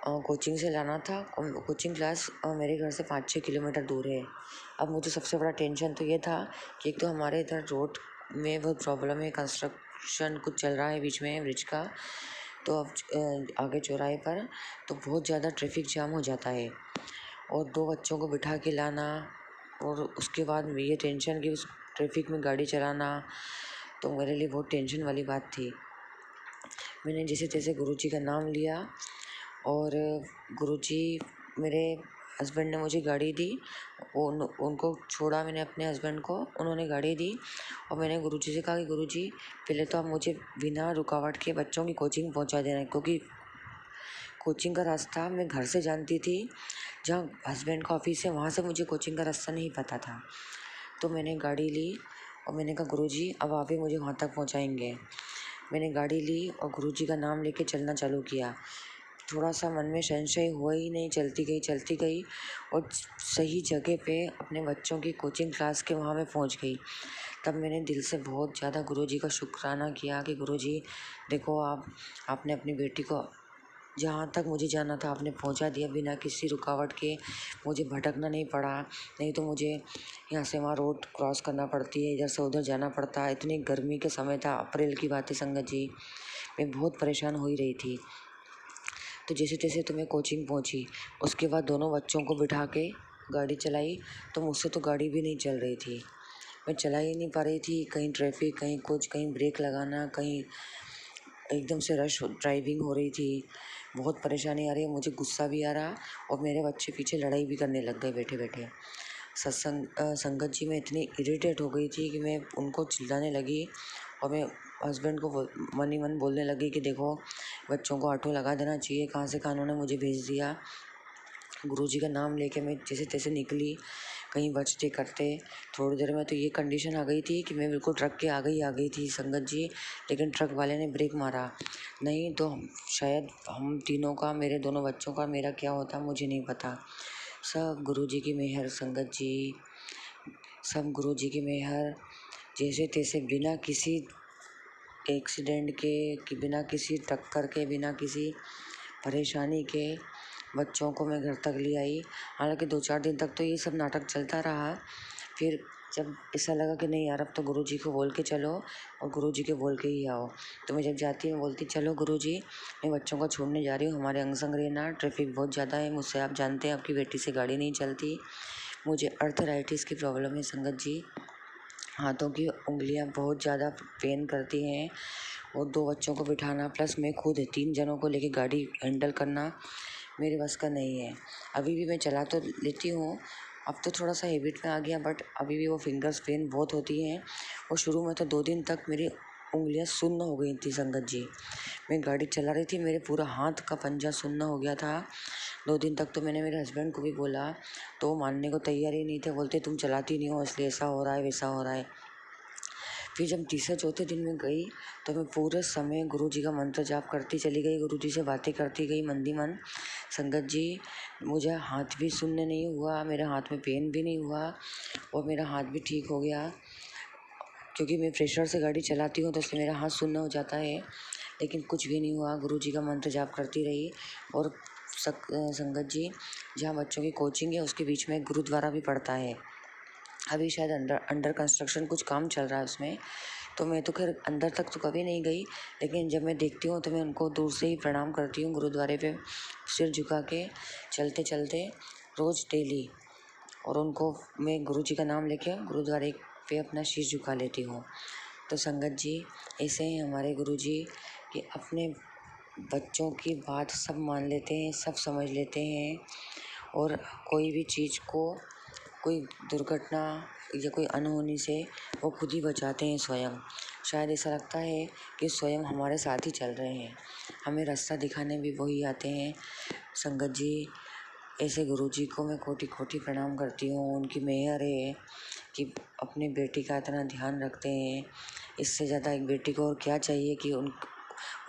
कोचिंग से लाना था। कोचिंग क्लास मेरे घर से 5-6 किलोमीटर दूर है। अब मुझे सबसे बड़ा टेंशन तो ये था कि एक तो हमारे इधर रोड में बहुत प्रॉब्लम है, कंस्ट्रक्शन कुछ चल रहा है बीच में ब्रिज का, तो अब आगे चौराहे पर तो बहुत ज़्यादा ट्रैफिक जाम हो जाता है, और 2 बच्चों को बिठा के लाना, और उसके बाद ये टेंशन कि उस ट्रैफिक में गाड़ी चलाना, तो मेरे लिए बहुत टेंशन वाली बात थी। मैंने जैसे तैसे गुरुजी का नाम लिया, और गुरुजी, मेरे हस्बैंड ने मुझे गाड़ी दी, उनको छोड़ा मैंने अपने हस्बैंड को, उन्होंने गाड़ी दी, और मैंने गुरुजी से कहा कि गुरुजी पहले तो आप मुझे बिना रुकावट के बच्चों की कोचिंग पहुंचा देना, क्योंकि कोचिंग का रास्ता मैं घर से जानती थी, जहाँ हस्बैंड का ऑफिस है वहाँ से मुझे कोचिंग का रास्ता नहीं पता था। तो मैंने गाड़ी ली और मैंने कहा गुरुजी अब आप ही मुझे वहाँ तक पहुँचाएंगे। मैंने गाड़ी ली और गुरुजी का नाम लेके चलना चालू किया। थोड़ा सा मन में संशय हुआ ही नहीं, चलती गई और सही जगह पे अपने बच्चों की कोचिंग क्लास के वहाँ मैं पहुँच गई। तब मैंने दिल से बहुत ज़्यादा गुरुजी का शुक्राना किया कि गुरुजी देखो, आपने अपनी बेटी को जहाँ तक मुझे जाना था आपने पहुँचा दिया बिना किसी रुकावट के। मुझे भटकना नहीं पड़ा, नहीं तो मुझे यहाँ से वहाँ रोड क्रॉस करना पड़ती है, इधर से उधर जाना पड़ता है। इतनी गर्मी के समय था, अप्रैल की बात है संगत जी, मैं बहुत परेशान हो ही रही थी। तो जैसे तैसे तो मैं कोचिंग पहुँची। उसके बाद दोनों बच्चों को बिठा के गाड़ी चलाई, तो मुझसे तो गाड़ी भी नहीं चल रही थी, मैं चला ही नहीं पा रही थी। कहीं ट्रैफिक, कहीं कुछ, कहीं ब्रेक लगाना, कहीं एकदम से रश ड्राइविंग हो रही थी। बहुत परेशानी आ रही है, मुझे गुस्सा भी आ रहा, और मेरे बच्चे पीछे लड़ाई भी करने लग गए बैठे बैठे। संगत जी मैं इतनी इरिटेट हो गई थी कि मैं उनको चिल्लाने लगी, और मैं हस्बैंड को मन ही मन बोलने लगी कि देखो बच्चों को ऑटो लगा देना चाहिए, कहाँ से कहाँ उन्होंने मुझे भेज दिया। गुरुजी का नाम लेके मैं जैसे तैसे निकली, कहीं बचते करते। थोड़ी देर में तो ये कंडीशन आ गई थी कि मैं बिल्कुल ट्रक के आ गई थी संगत जी, लेकिन ट्रक वाले ने ब्रेक मारा, नहीं तो शायद हम तीनों का, मेरे दोनों बच्चों का, मेरा क्या होता मुझे नहीं पता। सब गुरुजी की मेहर संगत जी, सब गुरुजी की मेहर। जैसे तैसे बिना किसी एक्सीडेंट के, कि बिना किसी टक्कर के, बिना किसी परेशानी के बच्चों को मैं घर तक ले आई। हालांकि 2-4 दिन तक तो ये सब नाटक चलता रहा। फिर जब ऐसा लगा कि नहीं यार, अब तो गुरुजी को बोल के चलो और गुरुजी के बोल के ही आओ, तो मैं जब जाती मैं बोलती चलो गुरुजी, मैं बच्चों को छोड़ने जा रही हूँ, हमारे अंग संग रहना, ट्रैफिक बहुत ज़्यादा है, मुझसे आप जानते हैं आपकी बेटी से गाड़ी नहीं चलती, मुझे अर्थराइटिस की प्रॉब्लम है संगत जी, हाथों की उंगलियां बहुत ज़्यादा पेन करती हैं, और 2 बच्चों को बिठाना प्लस मैं खुद 3 जनों को लेके गाड़ी हैंडल करना मेरे बस का नहीं है। अभी भी मैं चला तो लेती हूँ, अब तो थोड़ा सा हैबिट में आ गया, बट अभी भी वो फिंगर्स पेन बहुत होती हैं। और शुरू में तो 2 दिन तक मेरी उंगलियां सुन्न हो गई थी संगत जी। मैं गाड़ी चला रही थी, मेरे पूरा हाथ का पंजा सुन्न हो गया था। 2 दिन तक तो मैंने मेरे हस्बैंड को भी बोला, तो वो मानने को तैयार ही नहीं थे, बोलते तुम चलाती नहीं हो इसलिए ऐसा हो रहा है, वैसा हो रहा है। फिर जब तीसरे चौथे दिन में गई, तो मैं पूरे समय गुरुजी का मंत्र जाप करती चली गई, गुरुजी से बातें करती गई मन ही मन। संगत जी, मुझे हाथ भी सुनने नहीं हुआ, मेरे हाथ में पेन भी नहीं हुआ, और मेरा हाथ भी ठीक हो गया, क्योंकि मैं प्रेशर से गाड़ी चलाती हूँ तो इसलिए मेरा हाथ सुनना हो जाता है, लेकिन कुछ भी नहीं हुआ। गुरुजी का मंत्र जाप करती रही। और संगत जी, जहाँ बच्चों की कोचिंग है उसके बीच में गुरुद्वारा भी पड़ता है, अभी शायद अंडर कंस्ट्रक्शन कुछ काम चल रहा है उसमें, तो मैं तो खैर अंदर तक तो कभी नहीं गई, लेकिन जब मैं देखती हूँ तो मैं उनको दूर से ही प्रणाम करती हूँ, गुरुद्वारे पे सिर झुका के चलते चलते रोज़ डेली, और उनको मैं गुरुजी का नाम लेके गुरुद्वारे पे अपना शीश झुका लेती हूँ। तो संगत जी, ऐसे ही हमारे गुरुजी कि अपने बच्चों की बात सब मान लेते हैं, सब समझ लेते हैं, और कोई भी चीज़ को, कोई दुर्घटना या कोई अनहोनी से वो खुद ही बचाते हैं स्वयं। शायद ऐसा लगता है कि स्वयं हमारे साथ ही चल रहे हैं, हमें रास्ता दिखाने भी वही आते हैं। संगत जी, ऐसे गुरुजी को मैं कोटि कोटि प्रणाम करती हूँ, उनकी मेहर है कि अपनी बेटी का इतना ध्यान रखते हैं। इससे ज़्यादा एक बेटी को और क्या चाहिए कि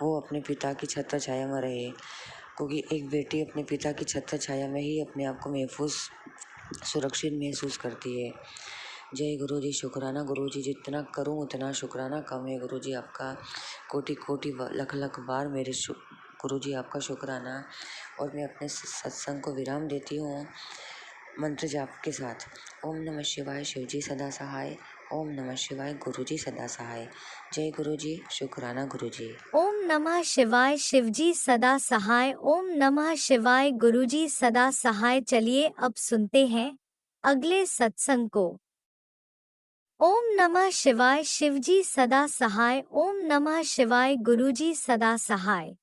वो अपने पिता की छत्र छाया में रहे, क्योंकि एक बेटी अपने पिता की छत्र छाया में ही अपने आप को महफूज, सुरक्षित महसूस करती है। जय गुरुजी, शुक्राना गुरुजी, जितना करूं उतना शुक्राना कम है गुरुजी आपका। कोटि कोटि लख लख बार मेरे गुरुजी आपका शुक्राना। और मैं अपने सत्संग को विराम देती हूँ मंत्र जाप के साथ। ओम नमः शिवाय, शिवजी सदा सहाय। ओम नमः शिवाय, गुरुजी सदा सहाय। जय गुरुजी, शुक्राना गुरुजी। ओम नमः शिवाय, शिवजी सदा सहाय। ओम नमः शिवाय, गुरुजी सदा सहाय। चलिए अब सुनते हैं अगले सत्संग को। ओम नमः शिवाय, शिवजी सदा सहाय। ओम नमः शिवाय, गुरुजी सदा सहाय।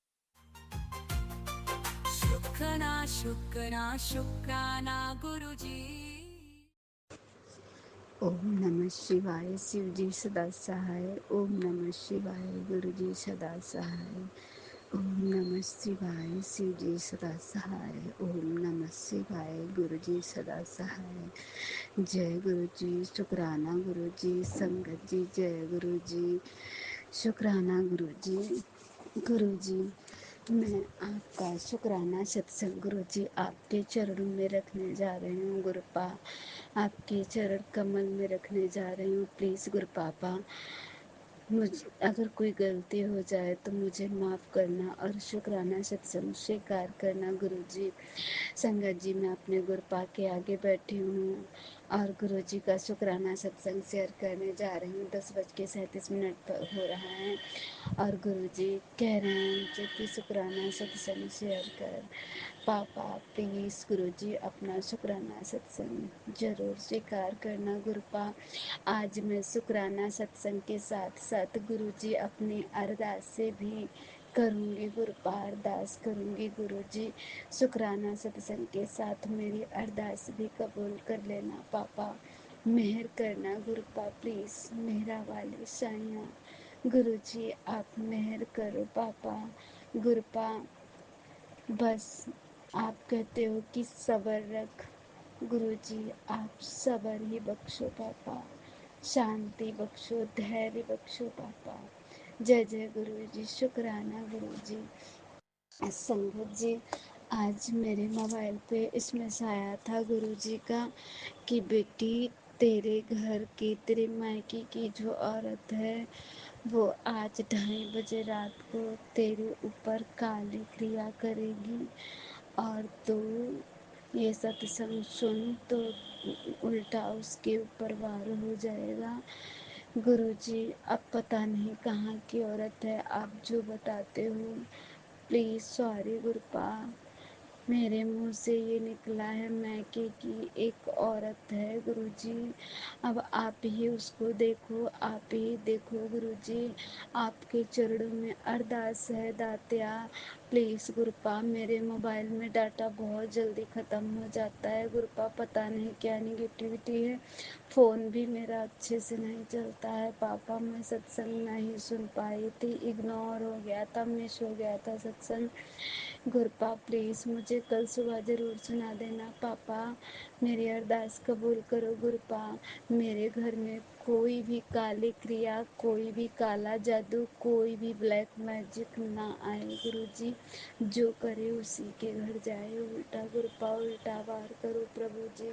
शुक्राना शुक्राना शुक्राना गुरुजी। ओम नमः शिवाय, शिवजी सदा सहाय। ओम नमः शिवाय, गुरुजी सदा सहाय। ओम नमः शिवाय, शिवजी सदा सहाय। ओम नमः शिवाय, गुरुजी सदा सहाय। जय गुरुजी, शुक्राना गुरुजी, संगत जी जय गुरुजी, शुक्राना गुरुजी। गुरुजी मैं आपका शुक्राना सत्संग गुरुजी आपके चरणों में रखने जा रही हूँ। गुरुपा आपके चरण कमल में रखने जा रही हूँ। प्लीज़ गुरु पापा मुझ अगर कोई गलती हो जाए तो मुझे माफ़ करना और शुक्राना सत्संग स्वीकार करना गुरुजी। संगत जी मैं अपने गुरुपा के आगे बैठी हूँ और गुरुजी का शुक्राना सत्संग शेयर करने जा रही हूँ। 10:37 पर हो रहा है और गुरुजी कह रहे हैं मुझे कि शुक्राना सत्संग शेयर कर। पापा प्लीज़ गुरुजी अपना शुक्राना सत्संग जरूर स्वीकार करना गुरुपा। आज मैं शुक्राना सत्संग के साथ साथ गुरुजी अपनी अरदास से भी करूँगी गुरुपा, अरदास करूँगी गुरुजी। शुक्राना सत्संग के साथ मेरी अरदास भी कबूल कर लेना पापा। मेहर करना गुरुपा प्लीज़, मेहरा वाले साइया गुरुजी आप मेहर करो पापा। गुरुपा बस आप कहते हो कि सब्र रख गुरुजी, आप सब्र ही बख्शो पापा, शांति बख्शो, धैर्य बख्शो पापा। जय जय गुरुजी, शुक्राना गुरुजी। संगत जी आज मेरे मोबाइल पे इसमें आया था गुरुजी का कि बेटी तेरे घर की, तेरे मायके की जो औरत है वो आज 2:30 रात को तेरे ऊपर काली क्रिया करेगी और तू ये सत्संग सुन तो उल्टा उसके ऊपर वार हो जाएगा। गुरुजी अब पता नहीं कहाँ की औरत है, आप जो बताते हो प्लीज़ सॉरी गुरुपा, मेरे मुंह से ये निकला है मैके की एक औरत है गुरुजी। अब आप ही उसको देखो, आप ही देखो गुरुजी, आपके चरणों में अरदास है दात्या। प्लीज़ गुरुपा मेरे मोबाइल में डाटा बहुत जल्दी ख़त्म हो जाता है गुरुपा, पता नहीं क्या निगेटिविटी है। फ़ोन भी मेरा अच्छे से नहीं चलता है पापा। मैं सत्संग नहीं सुन पाई थी, इग्नोर हो गया था, मिस हो गया था सत्संग। गुरुपा प्लीज़ मुझे कल सुबह ज़रूर सुना देना पापा, मेरी अरदास कबूल करो गुरुपा। मेरे घर में कोई भी काली क्रिया, कोई भी काला जादू, कोई भी ब्लैक मैजिक ना आए गुरुजी। जो करे उसी के घर जाए उल्टा गुरुपा, उल्टा वार करो प्रभु जी।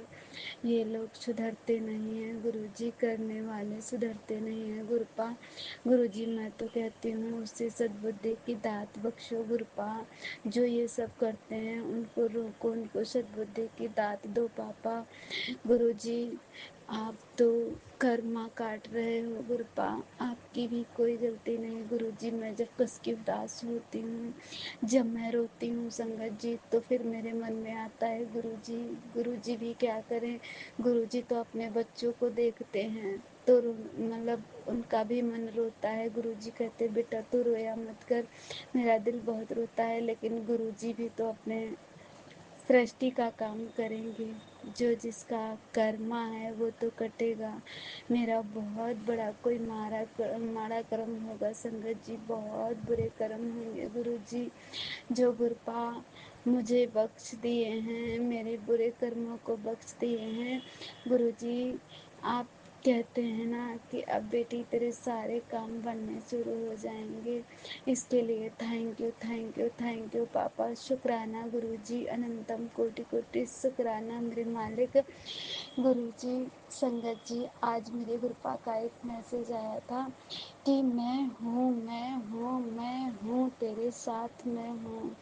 ये लोग सुधरते नहीं हैं गुरुजी, करने वाले सुधरते नहीं हैं गुरुपा। गुरुजी मैं तो कहती हूँ उससे सद्बुद्धि की दात बख्शो गुरुपा। जो ये सब करते हैं उनको रोको, उनको सद्बुद्धि की दात दो पापा। गुरुजी आप तो कर्मा काट रहे हो गुरुपा, आपकी भी कोई गलती नहीं गुरुजी। मैं जब कस की उदास होती हूँ, जब मैं रोती हूँ संगत जी, तो फिर मेरे मन में आता है गुरुजी। गुरुजी भी क्या करें, गुरुजी तो अपने बच्चों को देखते हैं तो मतलब उनका भी मन रोता है। गुरुजी कहते बेटा तू रोया मत कर, मेरा दिल बहुत रोता है, लेकिन गुरुजी भी तो अपने सृष्टि का काम करेंगे। जो जिसका कर्मा है वो तो कटेगा। मेरा बहुत बड़ा कोई माड़ा कर्म होगा संगत जी, बहुत बुरे कर्म होंगे गुरुजी। जो गुरुपा मुझे बख्श दिए हैं, मेरे बुरे कर्मों को बख्श दिए हैं गुरुजी। आप कहते हैं ना कि अब बेटी तेरे सारे काम बनने शुरू हो जाएंगे, इसके लिए thank you thank you thank you पापा। शुक्राना गुरुजी, अनंतम कोटि कोटि शुक्राना मेरे मालिक। गुरुजी संगत जी आज मेरे गुरुपा का एक मैसेज आया था कि मैं हूँ तेरे साथ मैं हूँ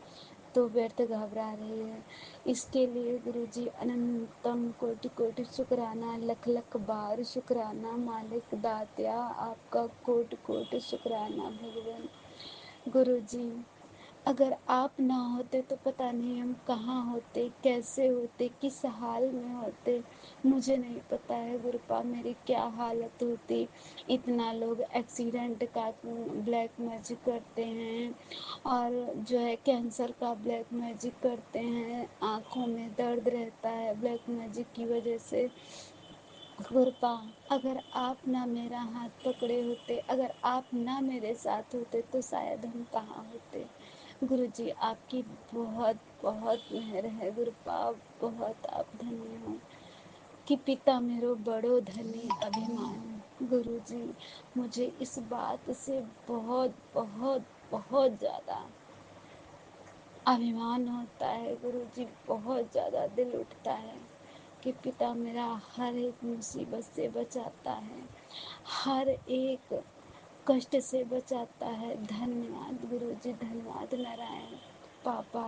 तो व्यर्थ घबरा रही है। इसके लिए गुरुजी अनंतम कोटि कोटि शुक्राना, लख लख बार शुक्राना। मालिक दात्या आपका कोटि कोटि शुक्राना भगवान। गुरुजी अगर आप ना होते तो पता नहीं हम कहाँ होते, कैसे होते, किस हाल में होते, मुझे नहीं पता है गुरुपा मेरी क्या हालत होती। इतना लोग एक्सीडेंट का ब्लैक मैजिक करते हैं और जो है कैंसर का ब्लैक मैजिक करते हैं, आँखों में दर्द रहता है ब्लैक मैजिक की वजह से। गुरुपा अगर आप ना मेरा हाथ पकड़े होते, अगर आप ना मेरे साथ होते तो शायद हम कहाँ होते। गुरुजी आपकी बहुत बहुत मेहर है गुरुपा, बहुत आप धन्य हो कि पिता मेरो बड़ो धनी अभिमान। गुरुजी मुझे इस बात से बहुत बहुत बहुत ज़्यादा अभिमान होता है गुरुजी, बहुत ज़्यादा दिल उठता है कि पिता मेरा हर एक मुसीबत से बचाता है, हर एक कष्ट से बचाता है। धन्यवाद गुरुजी, धन्यवाद नारायण। पापा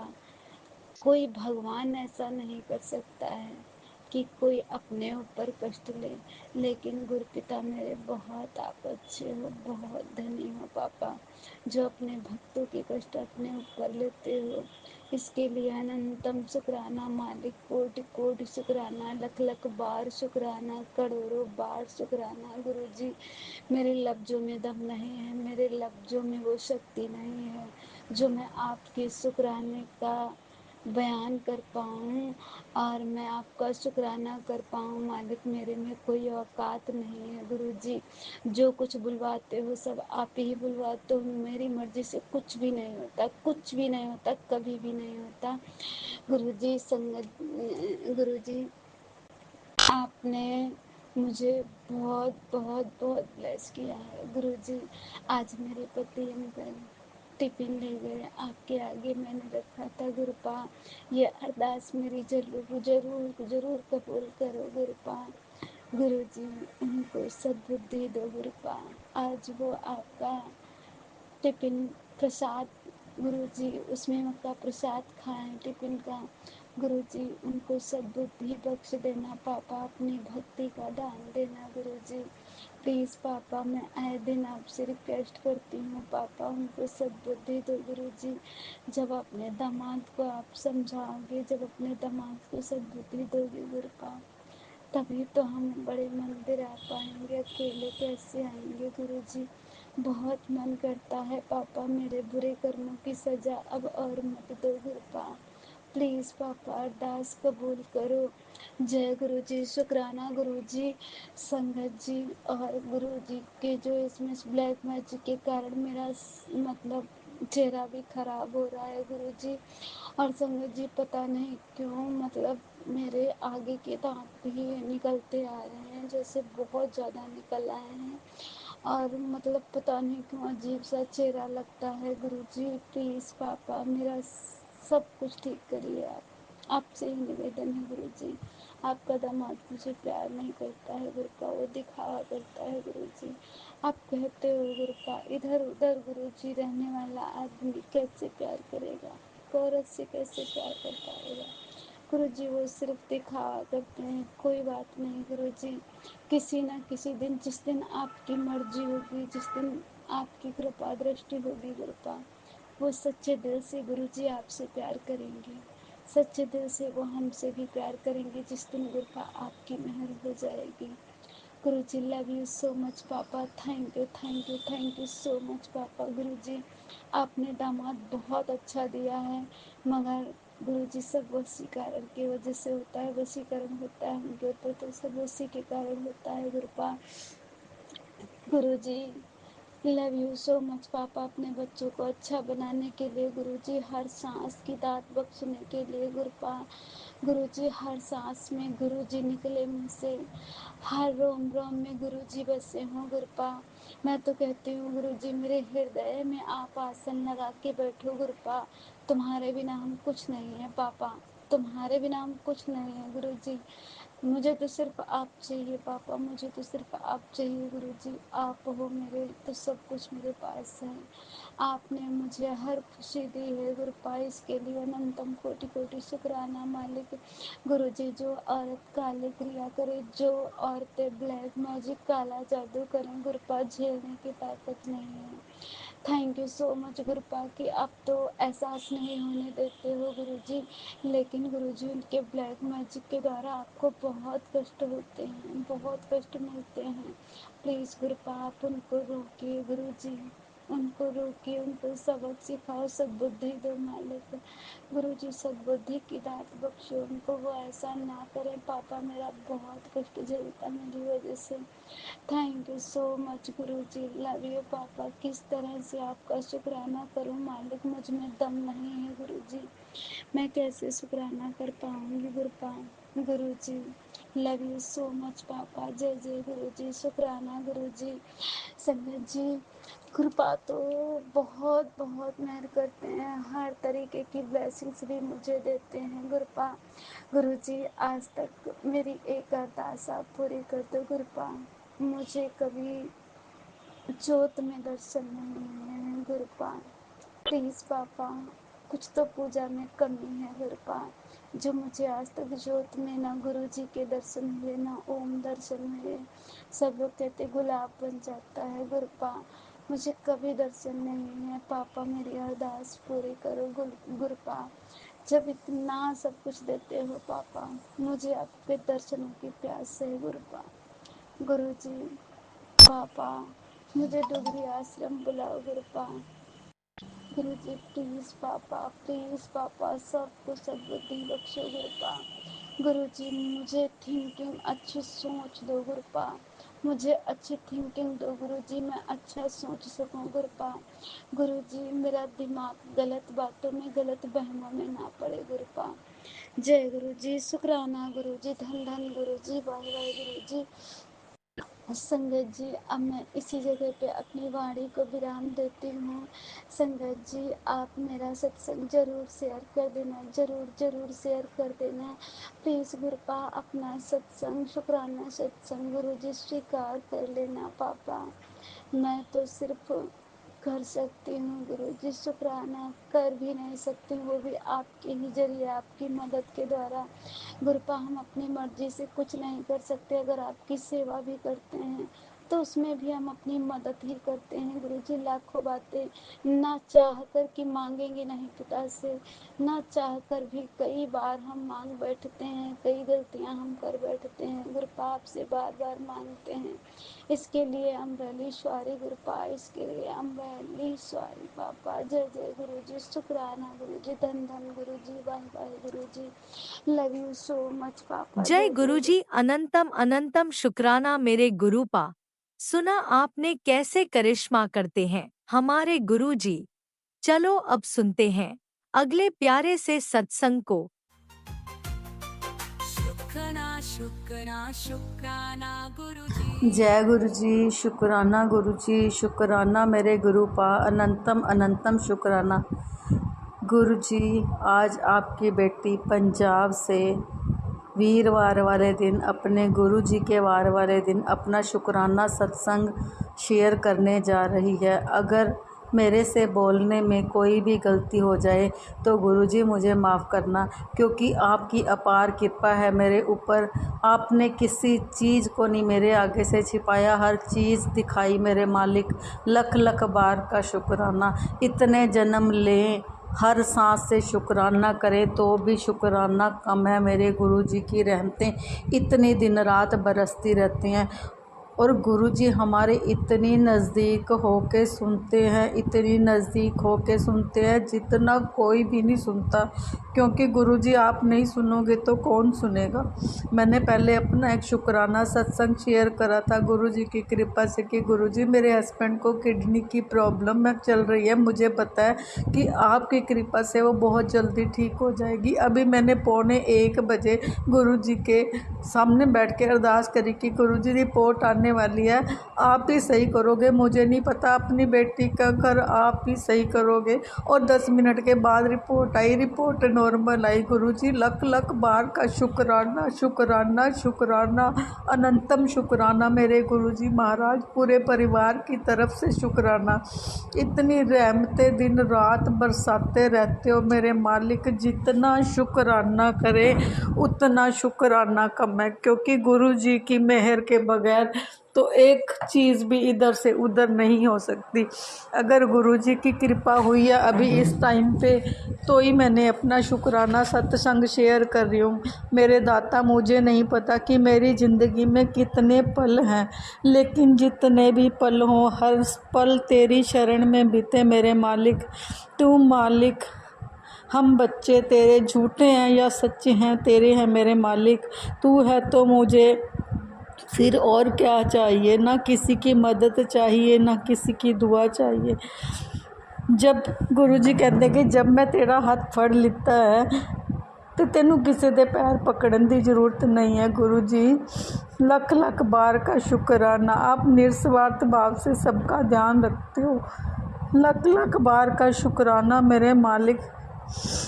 कोई भगवान ऐसा नहीं कर सकता है कि कोई अपने ऊपर कष्ट ले, लेकिन गुरुपिता मेरे बहुत आप अच्छे हो, बहुत धनी हो पापा, जो अपने भक्तों के कष्ट अपने ऊपर लेते हो। इसके लिए अनंतम शुक्राना मालिक, कोटि कोटि शुक्राना, लख लख बार शुक्राना, करोड़ों बार शुक्राना। गुरुजी मेरे लफ्जों में दम नहीं है, मेरे लफ्जों में वो शक्ति नहीं है जो मैं आपके शुक्राने का बयान कर पाऊँ और मैं आपका शुक्राना कर पाऊँ। मालिक मेरे में कोई औकात नहीं है गुरुजी, जो कुछ बुलवाते हो सब आप ही बुलवाते हो। मेरी मर्जी से कुछ भी नहीं होता, कुछ भी नहीं होता, कभी भी नहीं होता। गुरुजी संगत गुरुजी आपने मुझे बहुत बहुत बहुत ब्लेस किया है गुरुजी। आज मेरे पति अंकल टिफिन ले गए, आपके आगे मैंने रखा था गुरुपा, ये अरदास मेरी जरूर जरूर जरूर कबूल करो गुरुपा। गुरुजी उनको सद्बुद्धि दो गुरुपा। आज वो आपका टिफिन प्रसाद गुरुजी उसमें का प्रसाद खाएं टिफिन का। गुरुजी उनको सद्बुद्धि बख्श देना पापा, अपनी भक्ति का दान देना गुरुजी। प्लीज़ पापा मैं आए दिन आपसे रिक्वेस्ट करती हूँ पापा, उनको सद्बुद्धि दो गुरुजी। जब अपने दामाद को आप समझाओगे, जब अपने दामाद को सद्बुद्धि दोगे गुरुपा, तभी तो हम बड़े मंदिर आ पाएंगे, अकेले कैसे आएंगे गुरुजी। बहुत मन करता है पापा मेरे बुरे कर्मों की सजा अब और मत दो गुरुपा। प्लीज़ पापा अरदास कबूल करो। जय गुरु जी, शुक्राना गुरु जी, संगत जी और गुरु जी के जो इसमें ब्लैक मैजिक के कारण मेरा मतलब चेहरा भी खराब हो रहा है गुरु जी। और संगत जी पता नहीं क्यों मतलब मेरे आगे के दांत भी निकलते आ रहे हैं, जैसे बहुत ज़्यादा निकल आए हैं और मतलब पता नहीं क्यों अजीब सा चेहरा लगता है गुरुजी। प्लीज़ पापा मेरा सब कुछ ठीक करिए आप, आपसे ही निवेदन है गुरुजी। आपका दामाद मुझे प्यार नहीं करता है गुरुपा, वो दिखावा करता है गुरुजी। आप कहते हो गुरुपा इधर उधर गुरुजी रहने वाला आदमी कैसे प्यार करेगा, औरत से कैसे प्यार कर पाएगा गुरुजी। वो सिर्फ दिखावा करते हैं, कोई बात नहीं गुरुजी। किसी न किसी दिन, जिस दिन आपकी मर्जी होगी, जिस दिन आपकी कृपा दृष्टि होगी गुरुपा, वो सच्चे दिल से गुरुजी आपसे प्यार करेंगे, सच्चे दिल से वो हमसे भी प्यार करेंगे जिस दिन गुरुपा आपकी मेहर हो जाएगी। गुरुजी लव यू सो मच पापा, thank you thank you thank you so much पापा। गुरुजी आपने दामाद बहुत अच्छा दिया है, मगर गुरुजी सब वशीकरण की वजह से होता है, वशीकरण होता है उनके ऊपर तो सब उसी के कारण होता है गुरुपा। गुरुजी लव यू सो मच पापा, अपने बच्चों को अच्छा बनाने के लिए गुरुजी, हर सांस की दात बख्शने के लिए गुरुपा। गुरुजी हर सांस में गुरुजी निकले मुँह से, हर रोम रोम में गुरुजी बसे हों गुरुपा। मैं तो कहती हूँ गुरुजी मेरे हृदय में आप आसन लगा के बैठो गुरुपा, तुम्हारे बिना हम कुछ नहीं है पापा, तुम्हारे बिना हम कुछ नहीं है गुरुजी। मुझे तो सिर्फ आप चाहिए पापा, मुझे तो सिर्फ आप चाहिए गुरुजी। आप हो मेरे तो सब कुछ मेरे पास है। आपने मुझे हर खुशी दी है गुरुपा, इसके लिए अनंतम कोटि कोटि शुक्राना मालिक। गुरुजी, जो औरत काले क्रिया करे, जो औरतें ब्लैक मैजिक काला जादू करें गुरुपा, झेलने की ताकत नहीं है। थैंक यू सो मच गुरुपा कि आप तो एहसास नहीं होने देते हो गुरुजी, लेकिन गुरुजी उनके ब्लैक मैजिक के द्वारा आपको बहुत कष्ट होते हैं, बहुत कष्ट मिलते हैं। प्लीज़ गुरुपा आप उनको रोकिए गुरुजी, उनको रोकिए, उनको सबक सिखाओ, सद्बुद्धि दो मालिक। गुरुजी सद्बुद्धि की दात बख्शो उनको, वो ऐसा ना करें। पापा मेरा बहुत कष्ट झेलता मेरी वजह से। Thank you so much Guruji, love you पापा। किस तरह से आपका शुक्राना करूं मालिक, मुझ में दम नहीं है गुरुजी, मैं कैसे शुक्राना कर पाऊंगी गुरुपा। गुरुजी लव यू सो मच पापा। जय जय गुरुजी, शुक्राना गुरुजी। संगत जी, कृपा तो बहुत बहुत मेहर करते हैं, हर तरीके की ब्लेसिंग्स भी मुझे देते हैं गुरुपा। गुरुजी आज तक मेरी एक अरदास आप पूरी कर दो गुरुपा, मुझे कभी जोत में दर्शन नहीं है गुरुपा। प्लीज़ पापा, कुछ तो पूजा में कमी है गुरुपा, जो मुझे आज तक जोत में ना गुरुजी के दर्शन हुए, ना ओम दर्शन हुए। सब लोग कहते गुलाब बन जाता है गुरुपा, मुझे कभी दर्शन नहीं है। पापा मेरी अरदास पूरी करो गुरुपा। जब इतना सब कुछ देते हो पापा, मुझे आपके दर्शनों की प्यास है गुरुपा। गुरुजी पापा, मुझे डुगरी आश्रम बुलाओ गुरुपा। गुरुजी प्लीज़ पापा, प्लीज़ पापा, सबको सद्बुद्धि बख्शो गुरुपा। गुरुजी मुझे थिंकिंग अच्छी सोच दो गुरुपा, मुझे अच्छी थिंकिंग दो गुरुजी, मैं अच्छा सोच सकूं गुरुपा। गुरुजी मेरा दिमाग गलत बातों में, गलत बहमों में ना पड़े गुरुपा। जय गुरुजी, शुक्राना गुरुजी, धन धन गुरुजी, वाह वाह गुरुजी। संगत जी, अब मैं इसी जगह पे अपनी वाणी को विराम देती हूँ। संगत जी, आप मेरा सत्संग जरूर शेयर कर देना, जरूर जरूर शेयर कर देना प्लीज़ गुरुपा। अपना सत्संग, शुक्राना सत्संग गुरुजी स्वीकार कर लेना पापा। मैं तो सिर्फ कर सकती हूँ गुरुजी, शुक्राना कर भी नहीं सकती, वो भी आपके ही जरिए, आपकी मदद के द्वारा। गुरुपा हम अपनी मर्जी से कुछ नहीं कर सकते, अगर आपकी सेवा भी करते हैं तो उसमें भी हम अपनी मदद ही करते हैं गुरुजी। लाखों बातें ना चाह कर कि मांगेंगे नहीं पिता से, ना चाह कर भी कई बार हम मांग बैठते हैं, कई गलतियां हम कर बैठते हैं गुरुपा, आपसे बार बार मांगते हैं। इसके लिए I'm really sorry गुरुपा, इसके लिए I'm really sorry पापा। जय जय गुरुजी, शुक्राना गुरुजी, धन धन गुरुजी, वाह वाह गुरुजी, लव यू सो मच पापा। जय जय जय गुरुजी, अनंतम अनंतम शुक्राना मेरे गुरुपा। सुना आपने कैसे करिश्मा करते हैं हमारे गुरुजी। चलो अब सुनते हैं अगले प्यारे से सत्संग को। शुक्राना शुक्राना शुक्राना गुरुजी। जय गुरु जी, शुक्राना गुरु जी, शुक्राना मेरे गुरुपा, अनंतम अनंतम शुक्राना गुरु जी। आज आपकी बेटी पंजाब से वीरवार वाले दिन, अपने गुरु जी के वार वाले दिन अपना शुक्राना सत्संग शेयर करने जा रही है। अगर मेरे से बोलने में कोई भी गलती हो जाए तो गुरुजी मुझे माफ़ करना, क्योंकि आपकी अपार कृपा है मेरे ऊपर। आपने किसी चीज़ को नहीं मेरे आगे से छिपाया, हर चीज़ दिखाई मेरे मालिक। लख लख बार का शुक्राना। इतने जन्म लें, हर सांस से शुक्राना करें तो भी शुक्राना कम है। मेरे गुरुजी की रहमतें इतनी दिन रात बरसती रहती हैं, और गुरुजी हमारे इतनी नज़दीक होके सुनते हैं, इतनी नज़दीक होके सुनते हैं जितना कोई भी नहीं सुनता, क्योंकि गुरुजी आप नहीं सुनोगे तो कौन सुनेगा। मैंने पहले अपना एक शुक्राना सत्संग शेयर करा था गुरुजी की कृपा से कि गुरुजी मेरे हस्बैंड को किडनी की प्रॉब्लम में चल रही है, मुझे पता है कि आपकी कृपा से वो बहुत जल्दी ठीक हो जाएगी। अभी मैंने 12:45 बजे गुरुजी के सामने बैठ के अरदास करी कि गुरुजी रिपोर्ट आने आने वाली है, आप ही सही करोगे, मुझे नहीं पता, अपनी बेटी का घर आप ही सही करोगे। और 10 मिनट के बाद रिपोर्ट आई, रिपोर्ट नॉर्मल आई। गुरुजी लख लख बार का शुक्राना, शुक्राना, शुक्राना, अनंतम शुक्राना मेरे गुरुजी महाराज, पूरे परिवार की तरफ से शुक्राना। इतनी रहमतें दिन रात बरसाते रहते हो मेरे मालिक, जितना शुक्राना करे उतना शुक्राना कम है, क्योंकि गुरु जी की मेहर के बगैर तो एक चीज़ भी इधर से उधर नहीं हो सकती। अगर गुरु जी की कृपा हुई है अभी इस टाइम पे, तो ही मैंने अपना शुक्राना सत्संग शेयर कर रही हूँ। मेरे दाता, मुझे नहीं पता कि मेरी ज़िंदगी में कितने पल हैं, लेकिन जितने भी पल हों हर पल तेरी शरण में बीते मेरे मालिक। तू मालिक, हम बच्चे तेरे झूठे हैं या सच्चे हैं तेरे हैं मेरे मालिक। तू है तो मुझे फिर और क्या चाहिए, ना किसी की मदद चाहिए, ना किसी की दुआ चाहिए। जब गुरुजी कहते कि जब मैं तेरा हाथ फड़ लिता है तो तेनू किसी दे पैर पकड़न की ज़रूरत नहीं है। गुरुजी लख लख बार का शुक्राना, आप निस्वार्थ भाव से सबका ध्यान रखते हो। लख लख बार का शुक्राना मेरे मालिक।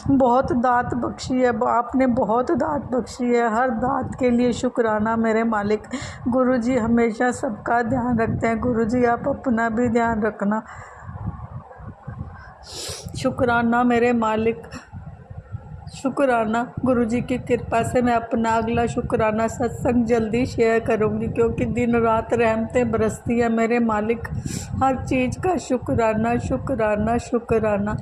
बहुत दात बख्शी है आपने, बहुत दात बख्शी है, हर दात के लिए शुक्राना मेरे मालिक। गुरुजी हमेशा सबका ध्यान रखते हैं। गुरुजी आप अपना भी ध्यान रखना। शुक्राना मेरे मालिक, शुक्राना। गुरुजी की कृपा से मैं अपना अगला शुक्राना सत्संग जल्दी शेयर करूंगी, क्योंकि दिन रात रहमतें बरसती है मेरे मालिक। हर चीज़ का शुक्राना, शुक्राना, शुक्राना।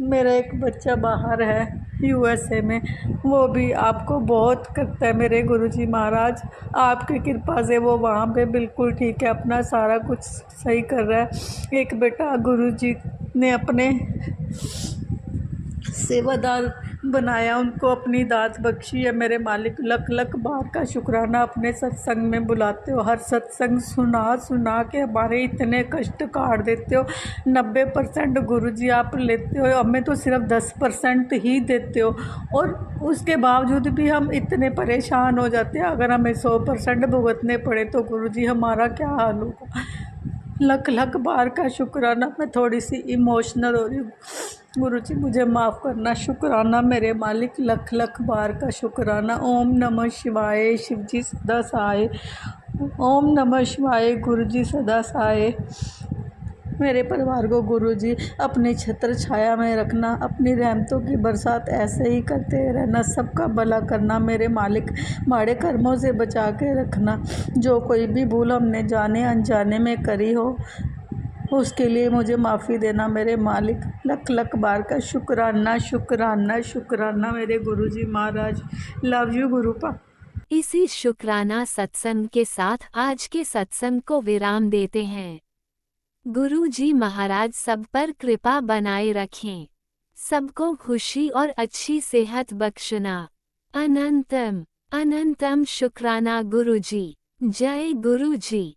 मेरा एक बच्चा बाहर है USA में, वो भी आपको बहुत करता है मेरे गुरुजी महाराज। आपकी कृपा से वो वहाँ पे बिल्कुल ठीक है, अपना सारा कुछ सही कर रहा है। एक बेटा गुरुजी ने अपने सेवादार बनाया, उनको अपनी दात बख्शी है मेरे मालिक। लख लख बार का शुक्राना। अपने सत्संग में बुलाते हो, हर सत्संग सुना सुना के हमारे इतने कष्ट काट देते हो। 90% गुरुजी आप लेते हो, हमें तो सिर्फ 10% ही देते हो, और उसके बावजूद भी हम इतने परेशान हो जाते हैं। अगर हमें 100% भुगतने पड़े तो गुरुजी हमारा क्या हाल होगा। लख लख बार का शुक्राना। मैं थोड़ी सी इमोशनल हो रही हूँ, गुरुजी मुझे माफ़ करना। शुक्राना मेरे मालिक, लख लख बार का शुक्राना। ओम नमः शिवाय, शिवजी सदा सहाय। ओम नमः शिवाय, गुरुजी सदा सहाय। मेरे परिवार को गुरुजी अपनी छत्र छाया में रखना, अपनी रहमतों की बरसात ऐसे ही करते रहना, सबका भला करना मेरे मालिक। माड़े कर्मों से बचा के रखना। जो कोई भी भूल हमने जाने अनजाने में करी हो उसके लिए मुझे माफ़ी देना मेरे मालिक। लख लख बार का शुक्राना, शुक्राना, शुक्राना मेरे गुरुजी महाराज। Love you गुरुपा। इसी शुक्राना सत्संग के साथ आज के सत्संग को विराम देते हैं। गुरु जी महाराज सब पर कृपा बनाए रखें, सबको खुशी और अच्छी सेहत बख्शना। अनंतम अनंतम शुक्राना गुरु जी। जय गुरु जी।